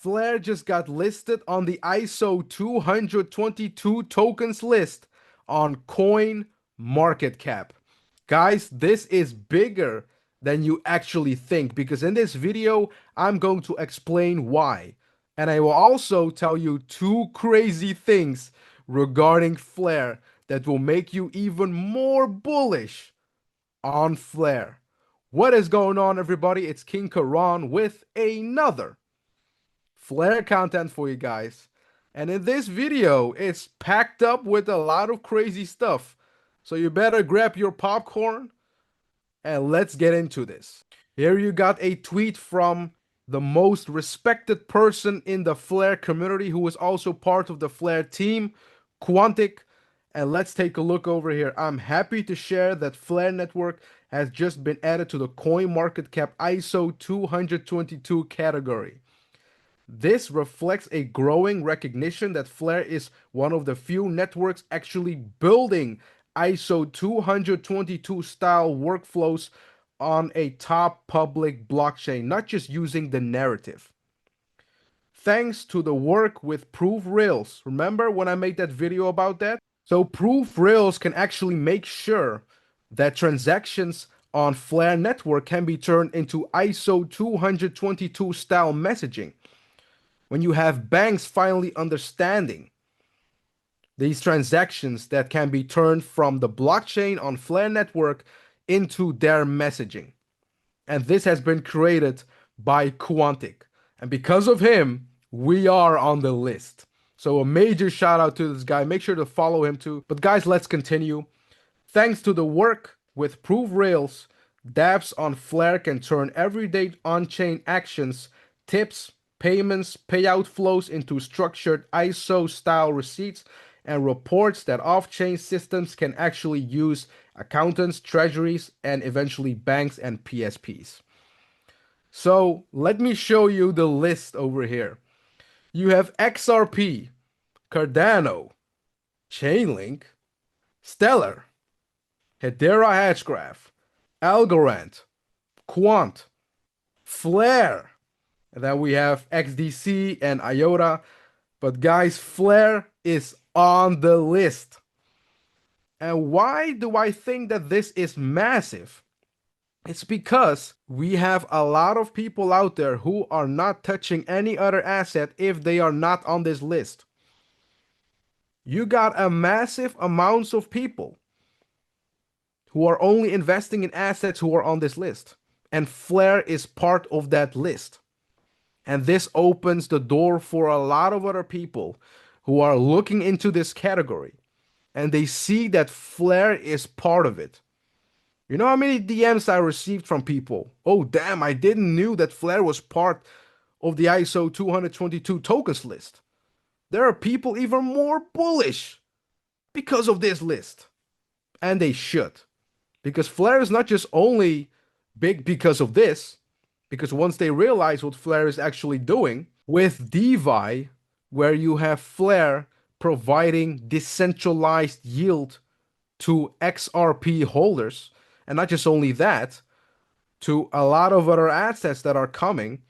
Flare just got listed on the ISO 222 tokens list on Coin Market Cap. Guys, this is bigger than you actually think because in this video, I'm going to explain why. And I will also tell you two crazy things regarding Flare that will make you even more bullish on Flare. What is going on, everybody? It's King Karan with another Flare content for you guys. And in this video, it's packed up with a lot of crazy stuff. So you better grab your popcorn and let's get into this. Here you got a tweet from the most respected person in the Flare community who is also part of the Flare team, Quantic. And let's take a look over here. I'm happy to share that Flare Network has just been added to the CoinMarketCap ISO 222 category. This reflects a growing recognition that Flare is one of the few networks actually building ISO 222 style workflows on a top public blockchain, not just using the narrative. Thanks to the work with Proof Rails. Remember when I made that video about that? So Proof Rails can actually make sure that transactions on Flare network can be turned into ISO 222 style messaging. When you have banks finally understanding these transactions that can be turned from the blockchain on Flare network into their messaging. And this has been created by Quantic. And because of him, we are on the list. So a major shout out to this guy. Make sure to follow him too. But guys, let's continue. Thanks to the work with Proof Rails, dApps on Flare can turn everyday on-chain actions, tips, payments, payout flows into structured ISO-style receipts and reports that off-chain systems can actually use accountants, treasuries, and eventually banks and PSPs. So let me show you the list over here. You have XRP, Cardano, Chainlink, Stellar, Hedera Hashgraph, Algorand, Quant, Flare, and then we have XDC and IOTA. But guys, Flare is on the list. And why do I think that this is massive? It's because we have a lot of people out there who are not touching any other asset if they are not on this list. You got a massive amounts of people who are only investing in assets who are on this list. And Flare is part of that list. And this opens the door for a lot of other people who are looking into this category. And they see that Flare is part of it. You know how many DMs I received from people? Oh, damn, I didn't knew that Flare was part of the ISO 222 tokens list. There are people even more bullish because of this list. And they should. Because Flare is not just only big because of this, because once they realize what Flare is actually doing with DeFi, where you have Flare providing decentralized yield to XRP holders, and not just only that, to a lot of other assets that are coming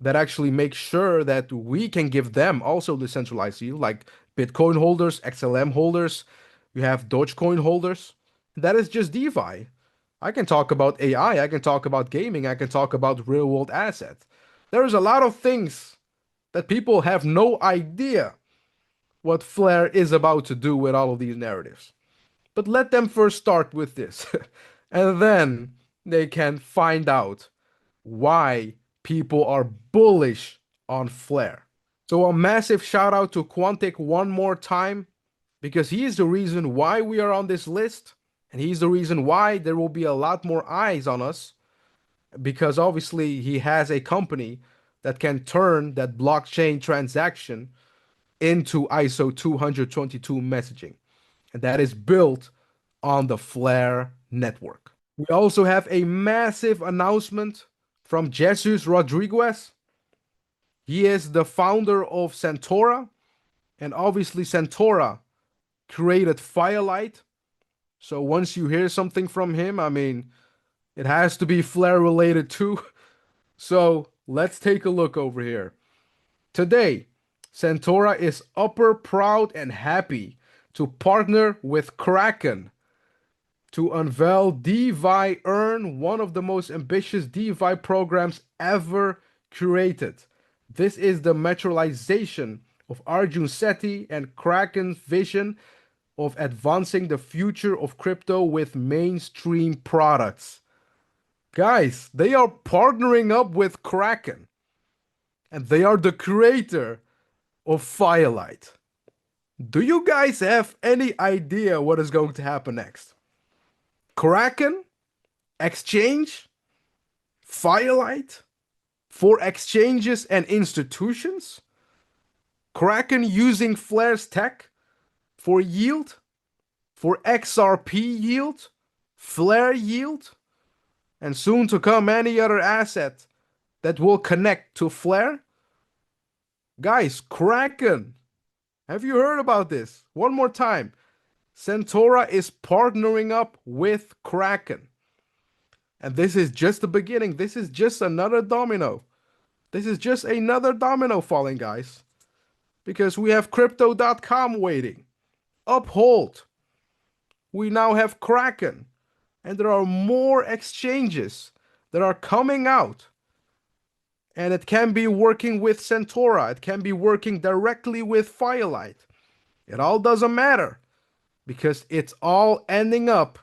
that actually make sure that we can give them also decentralized yield, like Bitcoin holders, XLM holders, you have Dogecoin holders. That is just DeFi. I can talk about AI, I can talk about gaming, I can talk about real world assets. There's a lot of things that people have no idea what Flare is about to do with all of these narratives. But let them first start with this. And then they can find out why people are bullish on Flare. So a massive shout out to Quantic one more time, because he is the reason why we are on this list. And he's the reason why there will be a lot more eyes on us, because obviously he has a company that can turn that blockchain transaction into ISO 222 messaging. And that is built on the Flare network. We also have a massive announcement from Jesus Rodriguez. He is the founder of Centaura, and obviously Centaura created Firelight. So once you hear something from him, I mean, it has to be Flare related too. So let's take a look over here. Today, Santora is upper proud and happy to partner with Kraken to unveil DeFi Earn, one of the most ambitious DeFi programs ever created. This is the materialization of Arjun Sethi and Kraken's vision of advancing the future of crypto with mainstream products. Guys, they are partnering up with Kraken, and they are the creator of Firelight. Do you guys have any idea what is going to happen next? Kraken, exchange, Firelight for exchanges and institutions, Kraken using Flare's tech for yield, for XRP yield, Flare yield, and soon to come any other asset that will connect to Flare. Guys, Kraken, have you heard about this? One more time. Santora is partnering up with Kraken. And this is just the beginning. This is just another domino. This is just another domino falling, guys. Because we have Crypto.com waiting. Uphold. We now have Kraken. And there are more exchanges that are coming out. And it can be working with Santora. It can be working directly with Firelight. It all doesn't matter. Because it's all ending up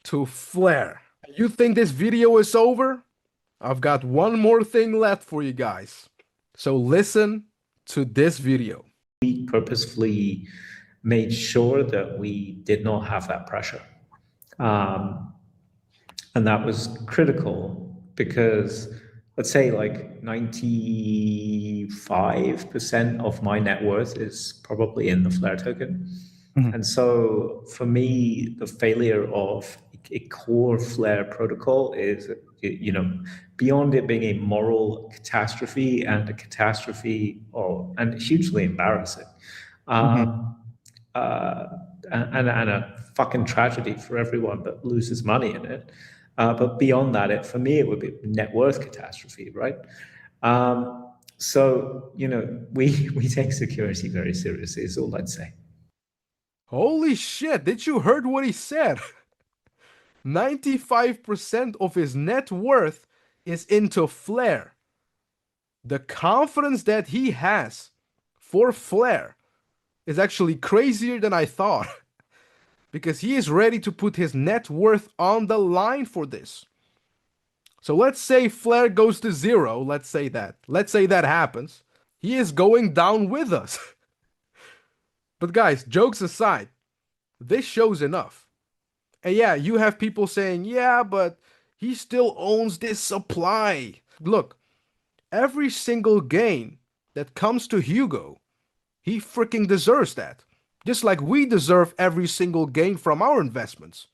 to Flare. You think this video is over? I've got one more thing left for you guys. So listen to this video. We purposefully made sure that we did not have that pressure. And that was critical because let's say like 95% of my net worth is probably in the Flare token. And so for me, the failure of a core Flare protocol is, beyond it being a moral catastrophe and a catastrophe and hugely embarrassing, and a fucking tragedy for everyone that loses money in it. But beyond that, for me, it would be a net worth catastrophe, right? So, we take security very seriously is all I'd say. Holy shit, did you heard what he said? 95% of his net worth is into Flare. The confidence that he has for Flare is actually crazier than I thought. Because he is ready to put his net worth on the line for this. So let's say Flare goes to zero, let's say that. Let's say that happens. He is going down with us. But guys, jokes aside, this shows enough. And yeah, you have people saying, yeah, but he still owns this supply. Look, every single gain that comes to Hugo, he freaking deserves that. Just like we deserve every single gain from our investments.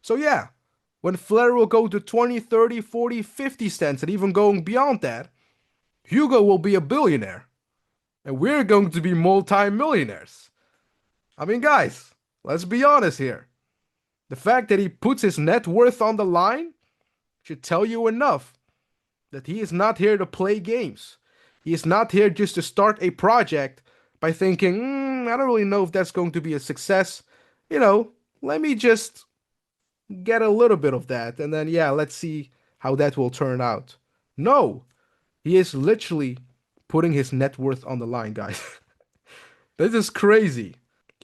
So yeah, when Flare will go to 20, 30, 40, 50 cents, and even going beyond that, Hugo will be a billionaire. And we're going to be multi-millionaires. I mean, guys, let's be honest here. The fact that he puts his net worth on the line should tell you enough that he is not here to play games. He is not here just to start a project by thinking, I don't really know if that's going to be a success. Let me just get a little bit of that. And then, yeah, let's see how that will turn out. No, he is literally putting his net worth on the line, guys. This is crazy.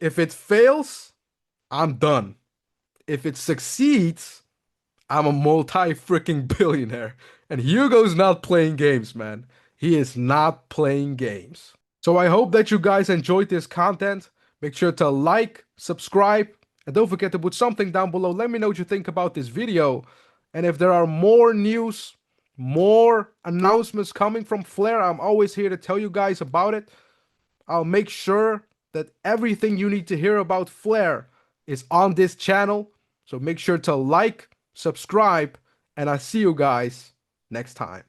If it fails, I'm done. If it succeeds, I'm a multi-freaking billionaire. And Hugo's not playing games, man. He is not playing games. So I hope that you guys enjoyed this content. Make sure to like, subscribe, and don't forget to put something down below. Let me know what you think about this video. And if there are more news, more announcements coming from Flare, I'm always here to tell you guys about it. I'll make sure that everything you need to hear about Flare is on this channel. So make sure to like, subscribe, and I'll see you guys next time.